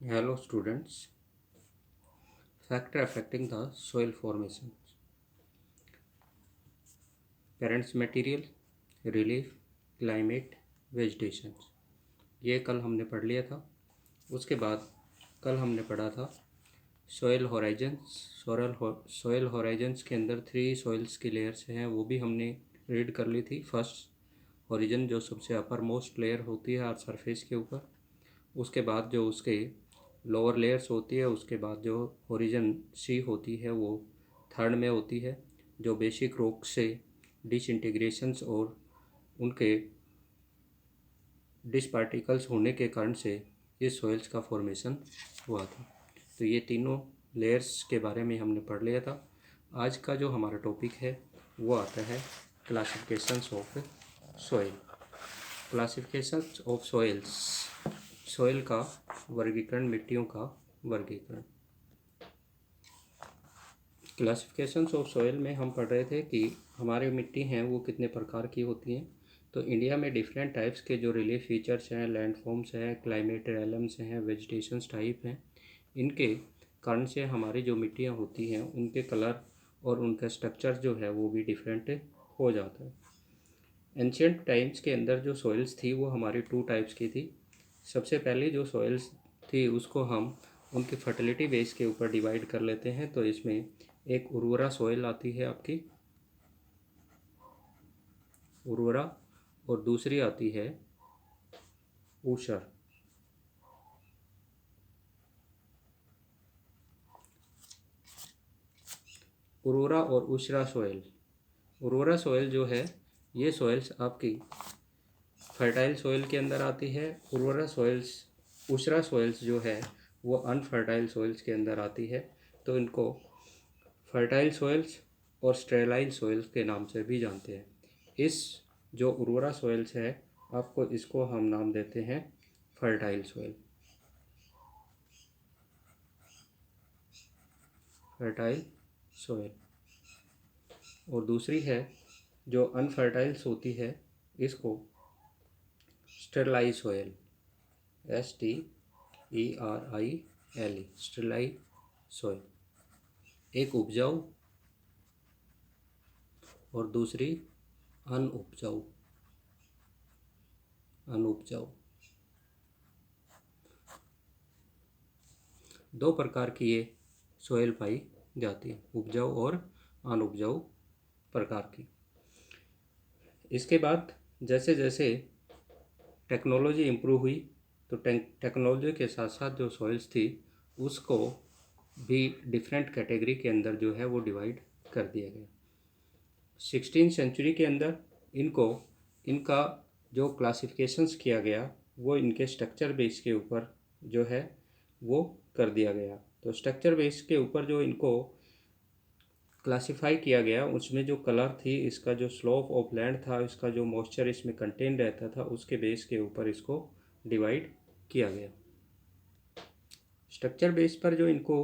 Hello students. Factor affecting the soil formation. Parents material, relief, climate, vegetation. ये कल हमने पढ़ लिया था। उसके बाद कल हमने पढ़ा था सोयल होराइजन्स। सोयल होराइजन्स के अंदर 3 सोइल्स की लेयर्स हैं, वो भी हमने रीड कर ली थी। फर्स्ट होरिजन जो सबसे अपर मोस्ट लेयर होती है अर्थ सरफेस के ऊपर, उसके बाद जो उसके लोअर लेयर्स होती है, उसके बाद जो ओरिजिन सी होती है वो थर्ड में होती है, जो बेसिक रॉक से डिसइंटीग्रेशंस और उनके डिस पार्टिकल्स होने के कारण से इस सॉइल्स का फॉर्मेशन हुआ था। तो ये तीनों लेयर्स के बारे में हमने पढ़ लिया था। आज का जो हमारा टॉपिक है वो आता है classifications of soil. Classifications of soils, soil का वर्गीकरण, मिट्टियों का वर्गीकरण। क्लासिफिकेशंस ऑफ सॉइल में हम पढ़ रहे थे कि हमारी मिट्टी हैं वो कितने प्रकार की होती हैं। तो इंडिया में डिफरेंट टाइप्स के जो रिलीफ फीचर्स हैं, लैंडफॉर्म्स हैं, क्लाइमेट एलम्स हैं, वेजिटेशंस टाइप हैं, इनके कारण से हमारी जो मिट्टियाँ होती हैं उनके कलर और उनका स्ट्रक्चर जो है वो भी डिफरेंट हो जाता है। एंशियंट टाइम्स के अंदर जो सॉइल्स थी वो हमारी 2 टाइप्स की थी। सबसे पहले जो सॉइल्स थी उसको हम उनकी फर्टिलिटी बेस के ऊपर डिवाइड कर लेते हैं। तो इसमें एक उर्वरा सॉइल आती है आपकी, उर्वरा, और दूसरी आती है ऊषर। उर्वरा और ऊषरा सॉइल। उर्वरा सॉइल जो है ये सॉइल्स आपकी फर्टाइल सॉइल के अंदर आती है। उर्वरा सॉइल्स, ऊषरा सॉइल्स जो है वो अनफर्टाइल सॉइल्स के अंदर आती है। तो इनको फर्टाइल सॉइल्स और स्टेराइल सॉइल्स के नाम से भी जानते हैं। इस जो उर्वरा सॉइल्स है आपको इसको हम नाम देते हैं फर्टाइल सॉइल, फर्टाइल सॉइल। और दूसरी है जो अनफर्टाइल्स होती है, इसको sterilise soil, STERILE, sterilise soil. एक उपजाऊ और दूसरी अनउपजाऊ, अनउपजाऊ। दो प्रकार की ये सॉइल पाई जाती है, उपजाऊ और अनउपजाऊ प्रकार की। इसके बाद जैसे जैसे टेक्नोलॉजी इम्प्रूव हुई तो टेक्नोलॉजी के साथ साथ जो सॉइल्स थी उसको भी डिफरेंट कैटेगरी के अंदर जो है वो डिवाइड कर दिया गया। 16th सेंचुरी के अंदर इनको, इनका जो क्लासिफिकेशंस किया गया वो इनके स्ट्रक्चर बेस के ऊपर जो है वो कर दिया गया। तो स्ट्रक्चर बेस के ऊपर जो इनको क्लासिफाई किया गया उसमें जो कलर थी, इसका जो स्लोप ऑफ लैंड था, इसका जो मॉइस्चर इसमें कंटेन रहता था, उसके बेस के ऊपर इसको डिवाइड किया गया। स्ट्रक्चर बेस पर जो इनको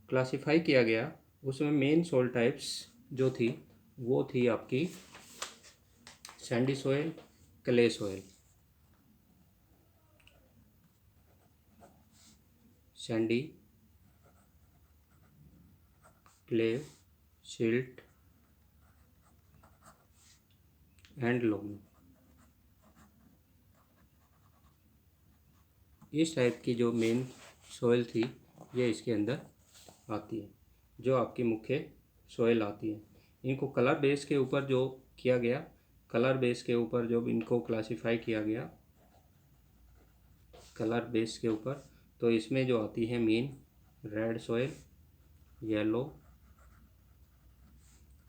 क्लासिफाई किया गया उसमें मेन सॉइल टाइप्स जो थी वो थी आपकी Sandy soil, clay soil, Sandy, clay, silt and loamy. इस टाइप की जो मेन सॉइल थी ये इसके अंदर आती है, जो आपकी मुख्य सॉइल आती है। इनको कलर बेस के ऊपर जो किया गया, कलर बेस के ऊपर जो इनको क्लासिफाई किया गया, कलर बेस के ऊपर, तो इसमें जो आती है मेन रेड सॉइल, येलो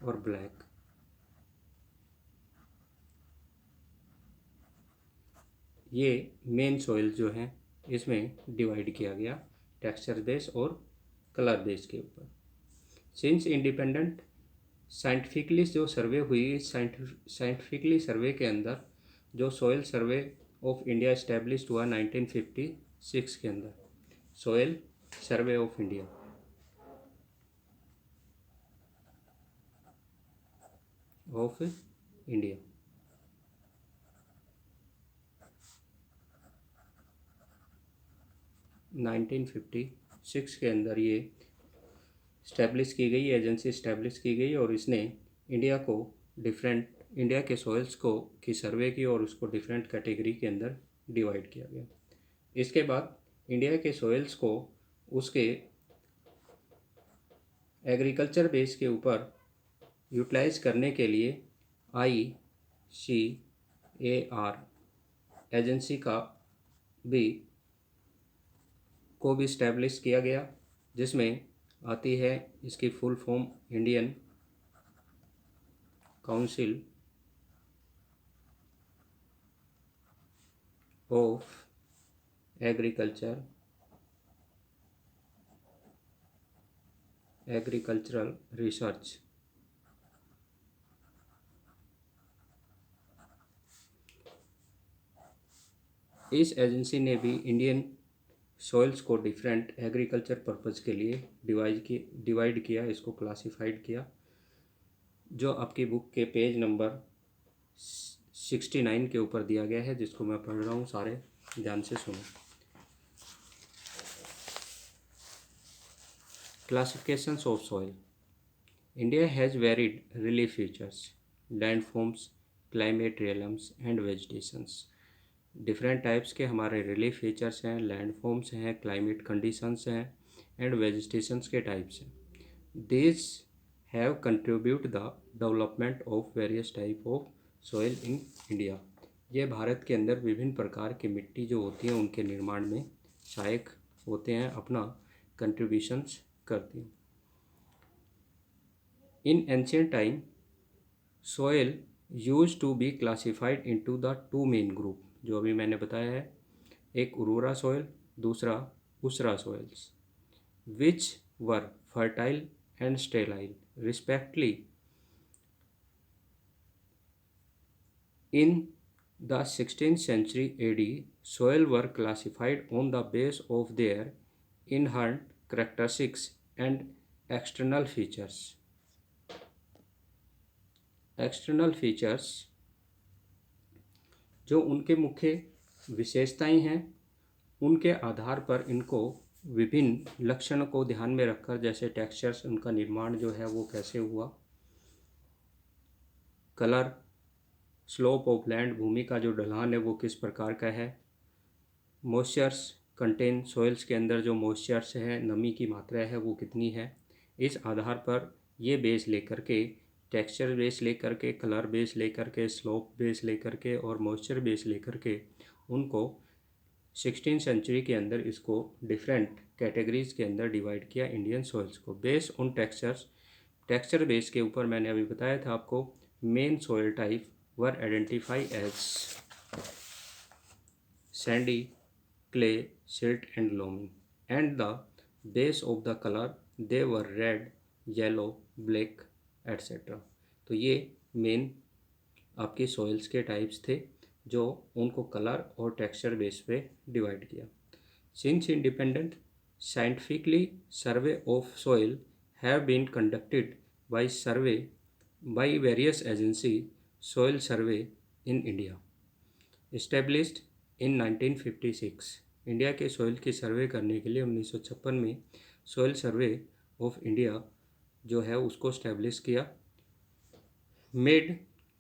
और ब्लैक। ये मेन सॉइल जो है इसमें डिवाइड किया गया टेक्सचर बेस और कलर बेस के ऊपर। सिंस इंडिपेंडेंट साइंटिफिकली जो सर्वे हुई, साइंटिफिकली सर्वे के अंदर जो soil survey of India established हुआ 1956 के अंदर, soil survey of India. Of India 1956 के अंदर ये इस्टेब्लिश की गई, एजेंसी इस्टेब्लिश की गई और इसने इंडिया को इंडिया के सॉइल्स को की सर्वे की और उसको डिफरेंट कैटेगरी के अंदर डिवाइड किया गया। इसके बाद इंडिया के सॉइल्स को उसके एग्रीकल्चर बेस के ऊपर यूटिलाइज करने के लिए ICAR एजेंसी भी को भी इस्टेब्लिश किया गया, जिसमें आती है इसकी full form Indian council of agricultural research. इस एजेंसी ने भी इंडियन सॉइल्स को डिफरेंट एग्रीकल्चर पर्पज़ के लिए डिवाइड किया, इसको क्लासिफाइड किया, जो आपकी बुक के पेज नंबर 69 के ऊपर दिया गया है, जिसको मैं पढ़ रहा हूँ, सारे ध्यान से सुनो। Classifications of soil. India has varied relief features, landforms, climate realms and vegetations. Different types के हमारे रिलीफ फीचर्स हैं, लैंडफॉर्म्स हैं, क्लाइमेट कंडीशंस हैं एंड वेजिटेशंस के टाइप्स हैं। This have contribute the development of various type of soil in India. ये भारत के अंदर विभिन्न प्रकार की मिट्टी जो होती हैं उनके निर्माण में सहायक होते हैं, अपना कंट्रीब्यूशंस करती हैं। In ancient time soil use to be classified into the two main group, जो अभी मैंने बताया है, एक उर्वरा सोयल, दूसरा उसरा soils, which were fertile and sterile respectively. In the 16th century AD, soil were classified on the basis of their inherent characteristics and external features. External features जो उनके मुख्य विशेषताएं हैं, उनके आधार पर इनको विभिन्न लक्षणों को ध्यान में रखकर, जैसे टेक्सचर्स, उनका निर्माण जो है वो कैसे हुआ, कलर, स्लोप ऑफ लैंड, भूमि का जो ढलान है वो किस प्रकार का है, मॉइस्चर्स कंटेन, सॉइल्स के अंदर जो मॉइस्चर्स है, नमी की मात्रा है वो कितनी है। इस आधार पर ये बेस लेकर के, टेक्सचर बेस लेकर के, कलर बेस लेकर के, स्लोप बेस लेकर के और मॉइस्चर बेस लेकर के, उनको 16वीं सेंचुरी के अंदर इसको डिफरेंट कैटेगरीज के अंदर डिवाइड किया इंडियन सॉइल्स को base on textures. Texture base के ऊपर मैंने अभी बताया था आपको, main soil type were identify as sandy, clay, silt and loamy, and the base of the color they were red, yellow, black, etc. तो ये मेन आपकी सॉइल्स के टाइप्स थे जो उनको कलर और टेक्सचर बेस पे डिवाइड किया। Since independent scientifically survey of soil have been conducted by various agency, soil survey in India established in 1956। India के सॉइल की सर्वे करने के लिए 1956 में सॉइल सर्वे ऑफ इंडिया जो है उसको इस्टेब्लिश किया। Made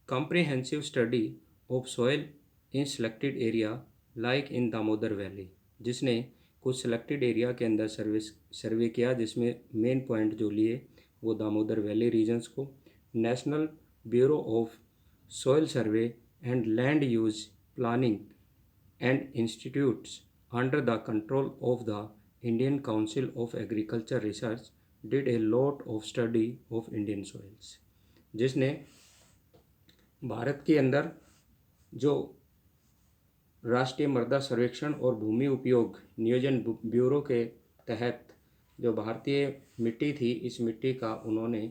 comprehensive study of soil in selected area like in Damodar valley, जिसने कुछ सेलेक्टेड एरिया के अंदर सर्वे किया, जिसमें मेन पॉइंट जो लिए वो दामोदर वैली रीजन्स को। National bureau of soil survey and land use planning and institutes under the control of the Indian Council of Agriculture Research did a lot of study of Indian soils, जिसने भारत के अंदर जो राष्ट्रीय मृदा सर्वेक्षण और भूमि उपयोग नियोजन ब्यूरो के तहत जो भारतीय मिट्टी थी, इस मिट्टी का उन्होंने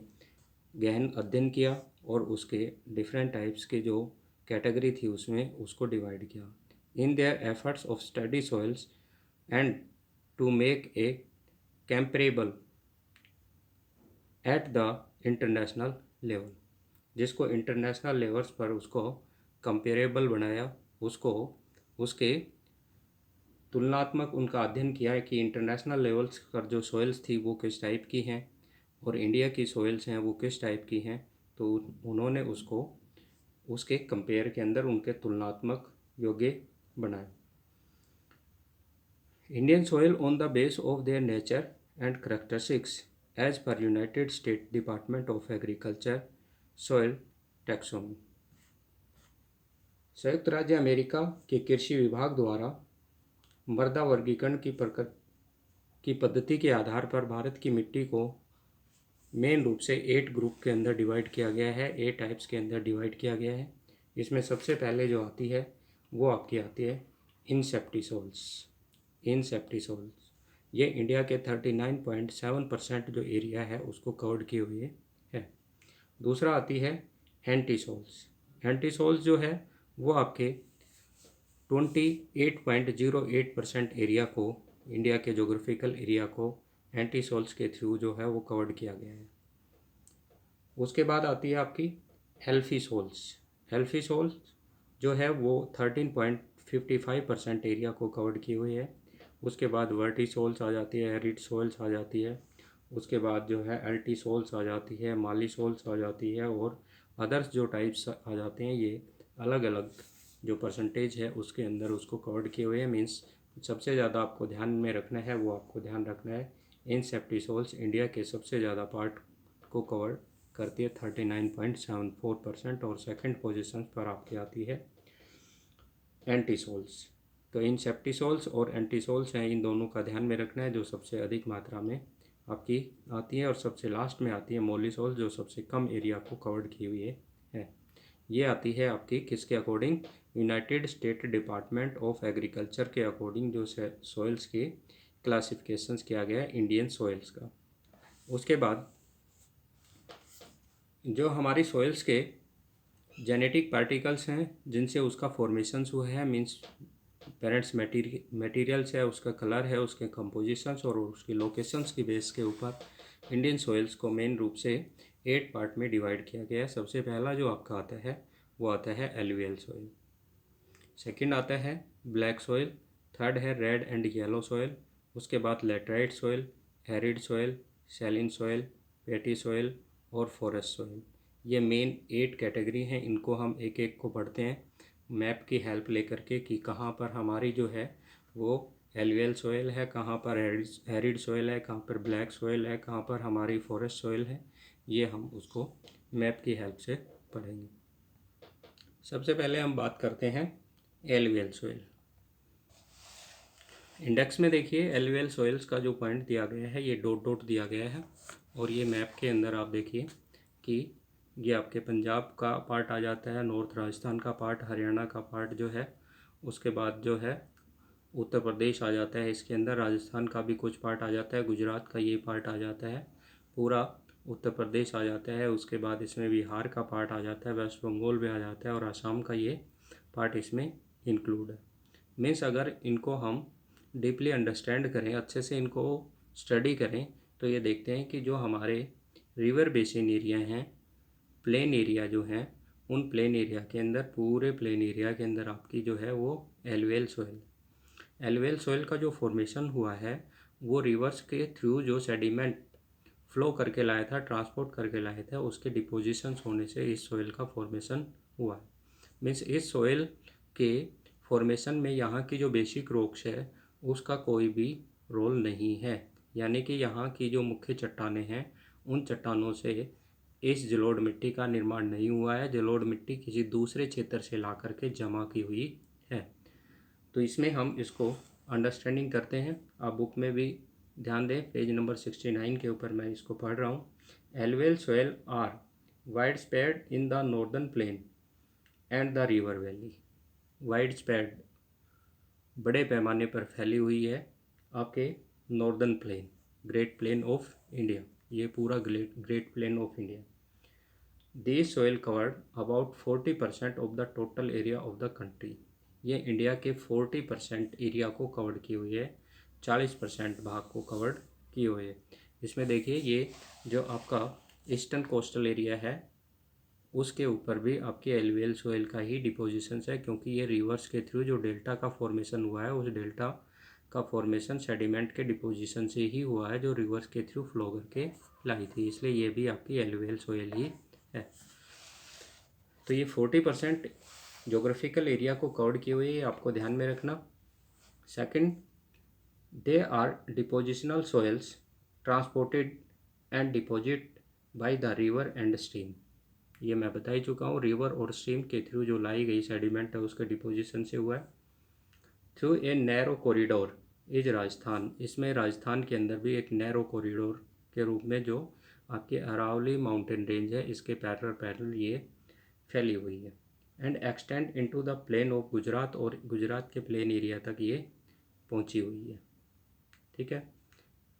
गहन अध्ययन किया और उसके डिफरेंट टाइप्स के जो कैटेगरी थी उसमें उसको डिवाइड किया। In their efforts of study soils and to make a comparable at the international level, जिसको इंटरनेशनल लेवल्स पर उसको कंपेरेबल बनाया, उसको उसके तुलनात्मक उनका अध्ययन किया है कि इंटरनेशनल लेवल्स पर जो सॉइल्स थी वो किस टाइप की हैं और इंडिया की सॉइल्स हैं वो किस टाइप की हैं। तो उन्होंने उसको उसके कंपेयर के अंदर उनके तुलनात्मक योग्य बनाए। Indian soil on the base of their nature and characteristics as per United States Department of Agriculture soil taxonomy। संयुक्त राज्य अमेरिका के कृषि विभाग द्वारा मृदा वर्गीकरण की पद्धति के आधार पर भारत की मिट्टी को मेन रूप से 8 ग्रुप के अंदर डिवाइड किया गया है, 8 टाइप्स के अंदर डिवाइड किया गया है। इसमें सबसे पहले जो आती है वो आपकी आती है इनसेप्टिसोल्स। इनसेप्टिसोल्स ये इंडिया के 39.7% जो एरिया है उसको कवर्ड किए हुए है। दूसरा आती है एंटीसोल्स। एंटीसोल्स जो है वो आपके 28.08% एरिया को, इंडिया के जोग्राफिकल एरिया को एंटीसोल्स के थ्रू जो है वो कवर्ड किया गया है। उसके बाद आती है आपकी एल्फीसोल्स। एल्फीसोल्स जो है वो 13.55% एरिया को कवर्ड की हुई है। उसके बाद वर्टिसोल्स आ जाती है, एरिडसोल्स आ जाती है, उसके बाद जो है अल्टीसोल्स आ जाती है, मालीसोल्स आ जाती है और अदर्स जो टाइप्स आ जाते हैं ये अलग अलग जो परसेंटेज है उसके अंदर उसको कवर्ड किए हुए हैं। मीन्स सबसे ज़्यादा आपको ध्यान में रखना है वो आपको ध्यान रखना है इनसेप्टिसोल्स इंडिया के सबसे ज़्यादा पार्ट को कवर करती है 39.74% और सेकंड पोजीशन पर आपकी आती है एंटीसोल्स। तो इनसेप्टिसोल्स और एंटीसोल्स हैं, इन दोनों का ध्यान में रखना है जो सबसे अधिक मात्रा में आपकी आती है। और सबसे लास्ट में आती है मोलिसोल्स जो सबसे कम एरिया को कवर्ड की हुई है। ये आती है आपकी किसके according, United state department of agriculture के अकॉर्डिंग जो सॉइल्स की क्लासिफिकेशंस किया गया है इंडियन सॉइल्स का। उसके बाद जो हमारी सॉइल्स के जेनेटिक पार्टिकल्स हैं जिनसे उसका फॉर्मेशंस हुआ है, मीन्स पेरेंट्स मटेरियल्स है, उसका कलर है, उसके कंपोजिशंस और उसकी लोकेशंस की बेस के ऊपर इंडियन सॉइल्स को मेन रूप से 8 पार्ट में डिवाइड किया गया है। सबसे पहला जो आपका आता है वो आता है एलुवियल सॉइल, सेकंड आता है ब्लैक सॉइल, थर्ड है रेड एंड येलो सॉइल, उसके बाद laterite soil, arid soil, saline soil, peaty soil और फॉरेस्ट सॉइल। ये मेन 8 कैटेगरी हैं। इनको हम एक एक को पढ़ते हैं मैप की हेल्प लेकर के कि कहाँ पर हमारी जो है वो एलुवियल सॉइल है, कहाँ पर एरिड सॉइल है, कहाँ पर ब्लैक सॉइल है, कहाँ पर हमारी फॉरेस्ट सॉइल है। ये हम उसको मैप की हेल्प से पढ़ेंगे। सबसे पहले हम बात करते हैं एलुवियल सॉइल। इंडेक्स में देखिए एलुवियल सॉइल्स का जो पॉइंट दिया गया है ये डॉट डॉट दिया गया है और ये मैप के अंदर आप देखिए कि ये आपके पंजाब का पार्ट आ जाता है, नॉर्थ राजस्थान का पार्ट, हरियाणा का पार्ट जो है, उसके बाद जो है उत्तर प्रदेश आ जाता है इसके अंदर, राजस्थान का भी कुछ पार्ट आ जाता है, गुजरात का ये पार्ट आ जाता है, पूरा उत्तर प्रदेश आ जाता है, उसके बाद इसमें बिहार का पार्ट आ जाता है, वेस्ट बंगाल भी आ जाता है और असम का ये पार्ट इसमें इंक्लूड है। मीन्स अगर इनको हम डीपली अंडरस्टैंड करें, अच्छे से इनको स्टडी करें तो ये देखते हैं कि जो हमारे रिवर बेसिन एरिया हैं, प्लेन एरिया जो हैं, उन प्लेन एरिया के अंदर, पूरे प्लेन एरिया के अंदर आपकी जो है वो एलुवियल सॉइल, एलुवियल सॉइल का जो फॉर्मेशन हुआ है वो रिवर्स के थ्रू जो सेडिमेंट फ्लो करके लाया था, ट्रांसपोर्ट करके लाया था, उसके डिपोजिशंस होने से इस सॉइल का फॉर्मेशन हुआ है। मीन्स इस सॉइल के फॉर्मेशन में यहाँ की जो बेसिक रॉक्स है उसका कोई भी रोल नहीं है, यानी कि यहाँ की जो मुख्य चट्टानें हैं उन चट्टानों से इस जलोढ़ मिट्टी का निर्माण नहीं हुआ है। जलोढ़ मिट्टी किसी दूसरे क्षेत्र से ला करके जमा की हुई है। तो इसमें हम इसको अंडरस्टैंडिंग करते हैं। आप बुक में भी ध्यान दें, पेज नंबर 69 के ऊपर मैं इसको पढ़ रहा हूँ। Alluvial soil are wide spread in the northern plain and the river valley. Wide spread बड़े पैमाने पर फैली हुई है आपके northern plain, great plain of India, ये पूरा great plain of India. This soil covered about 40% of the total area of the country. ये इंडिया के 40% एरिया को कवर्ड की हुई है, 40% भाग को कवर्ड की हुई है। इसमें देखिए ये जो आपका ईस्टर्न कोस्टल एरिया है उसके ऊपर भी आपके एलुवियल सॉइल का ही डिपोजिशंस है, क्योंकि ये रिवर्स के थ्रू जो डेल्टा का फॉर्मेशन हुआ है उस डेल्टा का फॉर्मेशन सेडिमेंट के डिपोजिशन से ही हुआ है, जो रिवर्स के थ्रू फ्लो करके लाई थी, इसलिए ये भी आपकी एलुवियल सोयल ही है। तो ये 40% जोग्राफिकल एरिया को कवर किए हुए, ये आपको ध्यान में रखना। Second, they are depositional soils transported and deposit by the river and stream. ये मैं बता ही चुका हूँ, रिवर और स्ट्रीम के थ्रू जो लाई गई सेडिमेंट है उसके डिपोजिशन से हुआ है। Through a narrow corridor is Rajasthan, इसमें राजस्थान के अंदर भी एक नैरो कॉरिडोर के रूप में जो आपके अरावली माउंटेन रेंज है इसके पैरेलल ये फैली हुई है। And extend into the plain of Gujarat, और गुजरात के प्लेन एरिया तक ये पहुंची हुई है। ठीक है।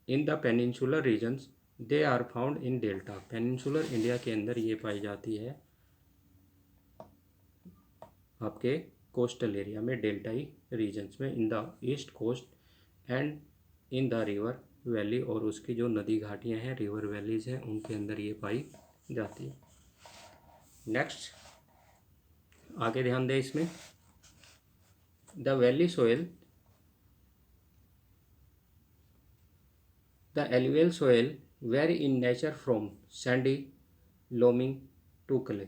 In the peninsular regions they are found in delta, peninsular India के अंदर ये पाई जाती है आपके कोस्टल एरिया में, डेल्टाई रीजन्स में, in the east coast and in the river valley, और उसकी जो नदी घाटियाँ हैं, रिवर वैलीज हैं, उनके अंदर ये पाई जाती है। नेक्स्ट आगे ध्यान दें इसमें, the valley soil, the alluvial soil vary in nature from sandy, loaming to clay.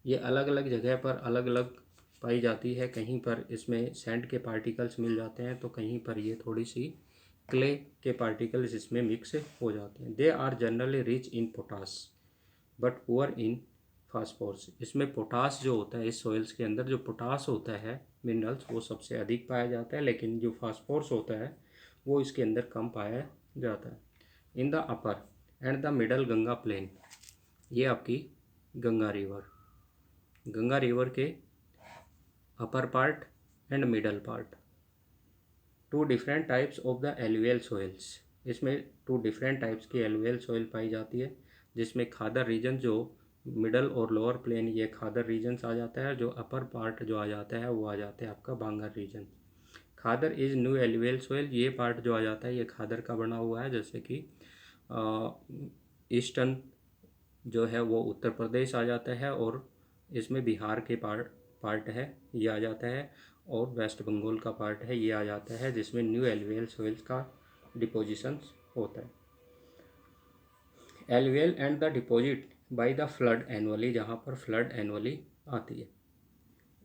ये अलग अलग जगह पर अलग अलग पाई जाती है, कहीं पर इसमें सैंड के पार्टिकल्स मिल जाते हैं तो कहीं पर ये थोड़ी सी क्ले के पार्टिकल्स इसमें मिक्स हो जाते हैं। They are generally rich in potash but poor in phosphorus. इसमें पोटास जो होता है, इस सॉइल्स के अंदर जो पोटास होता है मिनरल्स, वो सबसे अधिक पाया जाता है, लेकिन जो फास्फोरस होता है वो इसके अंदर कम पाया जाता है। In the upper and the middle Ganga plain, ये आपकी गंगा रिवर के upper part and middle part, two different types of the alluvial soils. इसमें टू डिफरेंट टाइप्स की एलुवियल सोइल पाई जाती है, जिसमें खादर रीजन जो मिडल और लोअर प्लेन, ये खादर रीजन्स आ जाता है, जो अपर पार्ट जो आ जाता है वो आ जाता है आपका bangar region. Khadar is new alluvial soil, ये पार्ट जो आ जाता है ये खादर का बना हुआ है, जैसे कि ईस्टर्न जो है वो उत्तर प्रदेश आ जाता है, और इसमें बिहार के पार्ट है ये आ जाता है, और वेस्ट बंगाल का पार्ट है ये आ जाता है, जिसमें न्यू एलुवियल सोइल्स का डिपोजिशन होता है। Alluvial and the deposit by the flood annually, जहाँ पर फ्लड एनुअली आती है।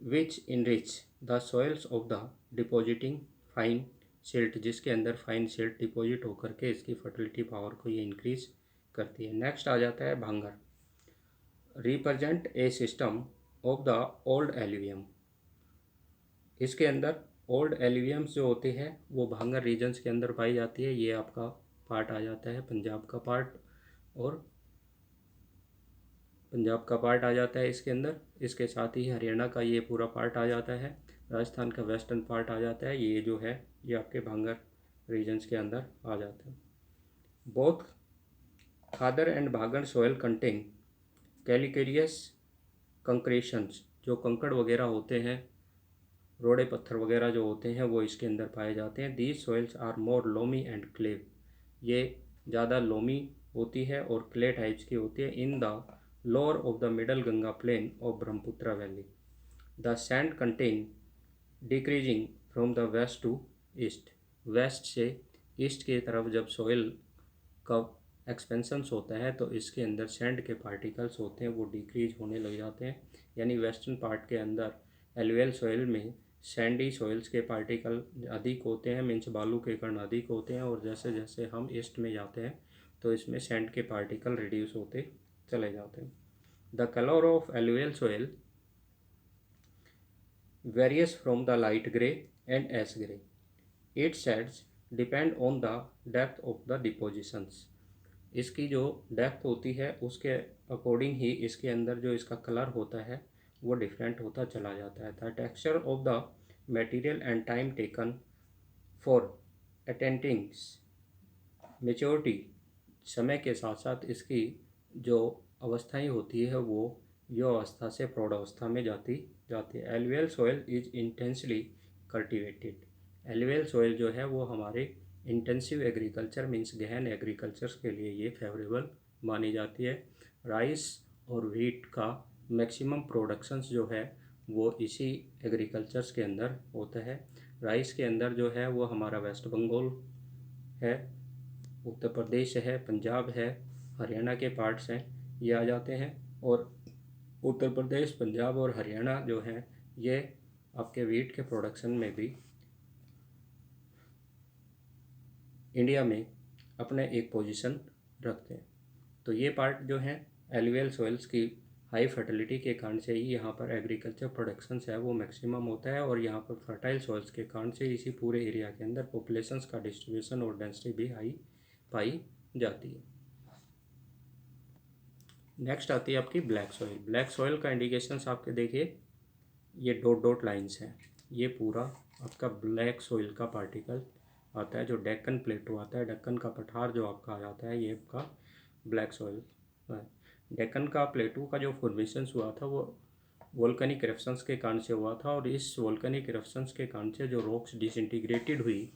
Which enrich the soils of the depositing fine silt, जिसके अंदर फाइन सिल्ट डिपॉजिट होकर के इसकी फर्टिलिटी पावर को ये इंक्रीज करती है। नेक्स्ट आ जाता है भांगर, represent a system of the old alluvium. इसके अंदर ओल्ड एल्यूवियम्स जो होते हैं वो भांगर रीजन्स के अंदर पाई जाती है। ये आपका पार्ट आ जाता है पंजाब का पार्ट, और पंजाब का पार्ट आ जाता है इसके अंदर, इसके साथ ही हरियाणा का ये पूरा पार्ट आ जाता है, राजस्थान का वेस्टर्न पार्ट आ जाता है, ये जो है ये आपके भांगर रीजन्स के अंदर आ जाता है। बोथ खादर एंड भांगर सॉयल कंटेन कैलिकेरियस कंक्रेशंस, जो कंकड़ वगैरह होते हैं, रोड़े पत्थर वगैरह जो होते हैं वो इसके अंदर पाए जाते हैं। These soils are more loamy and clay, ये ज़्यादा लोमी होती है और क्ले टाइप्स की होती है। In the lower of the middle Ganga plain of Brahmaputra valley, the sand content decreasing from the west to east, west से ईस्ट की तरफ जब सॉइल का एक्सपेंशंस होता है तो इसके अंदर सैंड के पार्टिकल्स होते हैं वो डिक्रीज होने लग जाते हैं, यानी वेस्टर्न पार्ट के अंदर एलुवियल सॉइल में सैंडी सॉइल्स के पार्टिकल अधिक होते हैं, मीन्स बालू के कण अधिक होते हैं, और जैसे जैसे हम ईस्ट में जाते हैं तो इसमें सैंड के पार्टिकल रिड्यूस होते चले जाते हैं। The colour of alluvial soil varies from the light grey and ash grey, it shades depend on the depth of the depositions. इसकी जो डेप्थ होती है उसके अकॉर्डिंग ही इसके अंदर जो इसका कलर होता है वो डिफरेंट होता चला जाता है। The texture of the material and time taken for attaining maturity, समय के साथ साथ इसकी जो अवस्थाएं होती है वो यो अवस्था से प्रौढ़ अवस्था में जाती है। Alluvial soil is intensely cultivated, alluvial soil जो है वो हमारे इंटेंसिव एग्रीकल्चर मीन्स गहन एग्रीकल्चर के लिए ये फेवरेबल मानी जाती है। राइस और व्हीट का मैक्सिमम प्रोडक्शंस जो है वो इसी एग्रीकल्चर्स के अंदर होता है। राइस के अंदर जो है वो हमारा वेस्ट बंगाल है, उत्तर प्रदेश है, पंजाब है, हरियाणा के पार्ट्स हैं, ये आ जाते हैं। और उत्तर प्रदेश, पंजाब और हरियाणा जो है ये आपके वीट के प्रोडक्शन में भी इंडिया में अपने एक पोजीशन रखते हैं। तो ये पार्ट जो है एलुवियल सॉइल्स की हाई फर्टिलिटी के कारण से ही यहाँ पर एग्रीकल्चर प्रोडक्शंस है वो मैक्सिमम होता है, और यहाँ पर फर्टाइल सॉइल्स के कारण से इसी पूरे एरिया के अंदर पॉपुलेशंस का डिस्ट्रीब्यूशन और डेंसिटी भी हाई पाई जाती है। नेक्स्ट आती है आपकी ब्लैक सॉइल। ब्लैक सॉइल का इंडिकेशंस आपके देखिए, ये डॉट डॉट लाइंस हैं, ये पूरा आपका ब्लैक सॉइल का पार्टिकल आता है। जो डेक्कन प्लेटो आता है, डेक्कन का पठार जो आपका आ जाता है, ये आपका ब्लैक सॉइल है। डेक्कन का प्लेटो का जो फॉर्मेशंस हुआ था वो वोल्केनिक इरप्शंस के कारण से हुआ था, और इस वोल्केनिक इरप्शंस के कारण से जो रॉक्स डिसइंटीग्रेटेड हुई,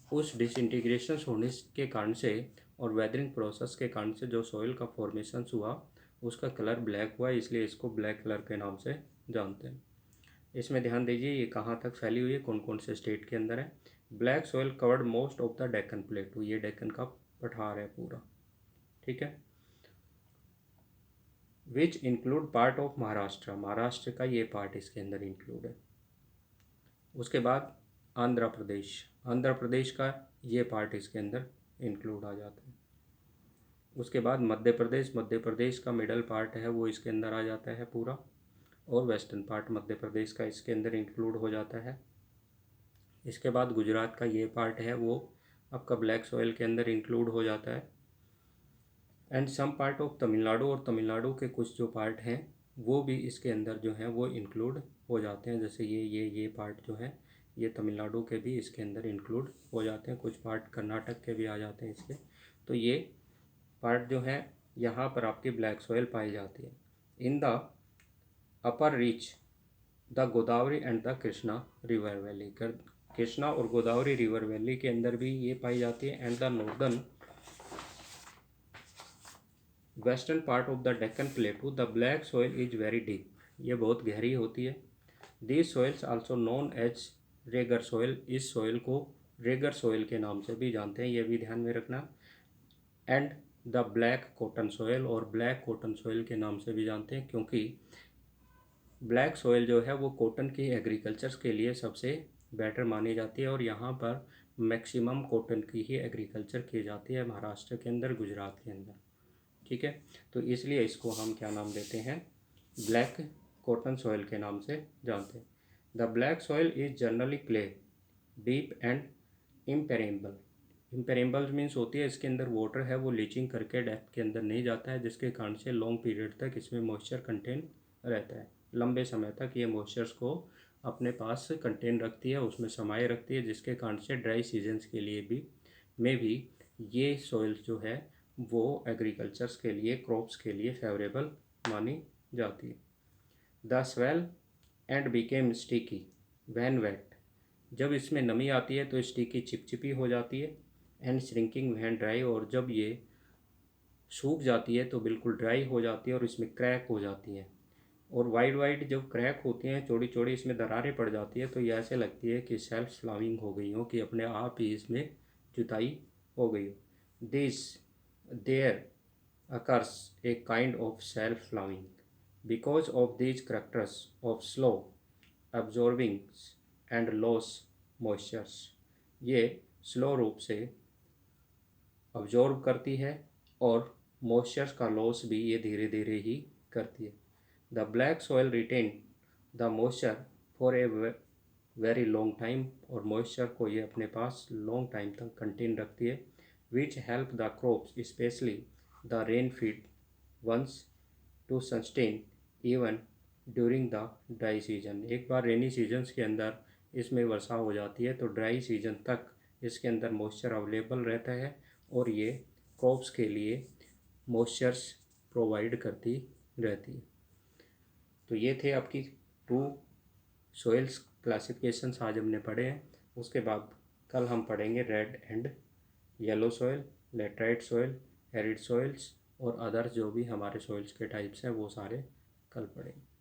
उस डिसइंटीग्रेशन होने के कारण से और वेदरिंग प्रोसेस के कारण से जो सॉइल का फॉर्मेशंस हुआ उसका कलर ब्लैक हुआ, इसलिए इसको ब्लैक कलर के नाम से जानते हैं। इसमें ध्यान दीजिए ये कहाँ तक फैली हुई है, कौन कौन से स्टेट के अंदर है। Black soil covered most of the Deccan प्लेटू, ये डेक्कन का पठार है पूरा, ठीक है। Which include part of Maharashtra, Maharashtra का ये पार्ट इसके अंदर इंक्लूड है। उसके बाद आंध्र प्रदेश, आंध्र प्रदेश का ये पार्ट इसके अंदर इंक्लूड आ जाता है। उसके बाद मध्य प्रदेश, मध्य प्रदेश का मिडल पार्ट है वो इसके अंदर आ जाता है पूरा, और वेस्टर्न पार्ट मध्य प्रदेश का इसके अंदर इंक्लूड हो जाता है। इसके बाद गुजरात का ये पार्ट है वो आपका ब्लैक सॉइल के अंदर इंक्लूड हो जाता है। And some part of Tamil Nadu, और तमिलनाडु के कुछ जो पार्ट हैं वो भी इसके अंदर जो है वो इंक्लूड हो जाते हैं। जैसे ये पार्ट जो है ये तमिलनाडु के भी इसके अंदर इंक्लूड हो जाते हैं, कुछ पार्ट कर्नाटक के भी आ जाते हैं इसके। तो ये पार्ट जो है यहाँ पर आपकी ब्लैक सॉइल पाई जाती है। In the upper reach the Godavari and the Krishna river valley, Krishna और गोदावरी रिवर वैली के अंदर भी ये पाई जाती है। And the northern western part of the Deccan plateau the black soil is very deep, ये बहुत गहरी होती है। These soils also known as regur soil, इस सॉइल को रेगर सॉइल के नाम से भी जानते हैं, ये भी ध्यान में रखना। And the black cotton soil, और ब्लैक कॉटन सॉइल के नाम से भी जानते हैं, क्योंकि ब्लैक सॉइल जो है वो कॉटन की एग्रीकल्चर के लिए सबसे बेटर मानी जाती है, और यहाँ पर मैक्सिमम कॉटन की ही एग्रीकल्चर की जाती है महाराष्ट्र के अंदर, गुजरात के अंदर, ठीक है। तो इसलिए इसको हम क्या नाम देते हैं, ब्लैक कॉटन सॉइल के नाम से जानते हैं। The black soil is generally clay, deep and impermeable. Impermeable means होती है इसके अंदर वाटर है वो लीचिंग करके डेप्थ के अंदर नहीं जाता है, जिसके कारण से लॉन्ग पीरियड तक इसमें मॉइस्चर कंटेन रहता है, लंबे समय तक ये मॉइस्चर्स को अपने पास कंटेन रखती है, उसमें समाये रखती है, जिसके कारण से ड्राई सीजन्स के लिए भी ये सॉइल जो है वो एग्रीकल्चर्स के लिए, क्रॉप्स के लिए फेवरेबल मानी जाती है। The swell and became sticky when wet, जब इसमें नमी आती है तो स्टिकी चिपचिपी हो जाती है। एंड श्रिंकिंग व्हेन ड्राई, और जब ये सूख जाती है तो बिल्कुल ड्राई हो जाती है और इसमें क्रैक हो जाती है। और वाइड वाइड जब क्रैक होती हैं, चौड़ी चौड़ी इसमें दरारें पड़ जाती है, तो ये ऐसे लगती है कि सेल्फ फ्लाविंग हो गई हो, कि अपने आप ही इसमें जुताई हो गई हो। This there occurs a kind of self-flowing because of these characters of slow absorbing and loss moistures, ये स्लो रूप से अब्जॉर्ब करती है और मॉइस्चर का लॉस भी ये धीरे धीरे ही करती है। The black soil retain the moisture for a very long time, और मॉइस्चर को ये अपने पास लॉन्ग टाइम तक कंटेन रखती है। Which help the crops specially the rain feed ones to sustain even during the dry season. एक बार रेनी सीजन्स के अंदर इसमें वर्षा हो जाती है तो ड्राई सीजन तक इसके अंदर मॉइस्चर अवेलेबल रहता है, और ये क्रॉप्स के लिए मॉइस्चर्स प्रोवाइड करती रहती है। तो ये थे आपकी 2 सॉइल्स क्लासिफिकेशंस आज हमने पढ़े हैं। उसके बाद कल हम पढ़ेंगे red and yellow soil, laterite soil, arid soils और अदर्स जो भी हमारे सॉइल्स के टाइप्स हैं वो सारे कल पढ़ेंगे।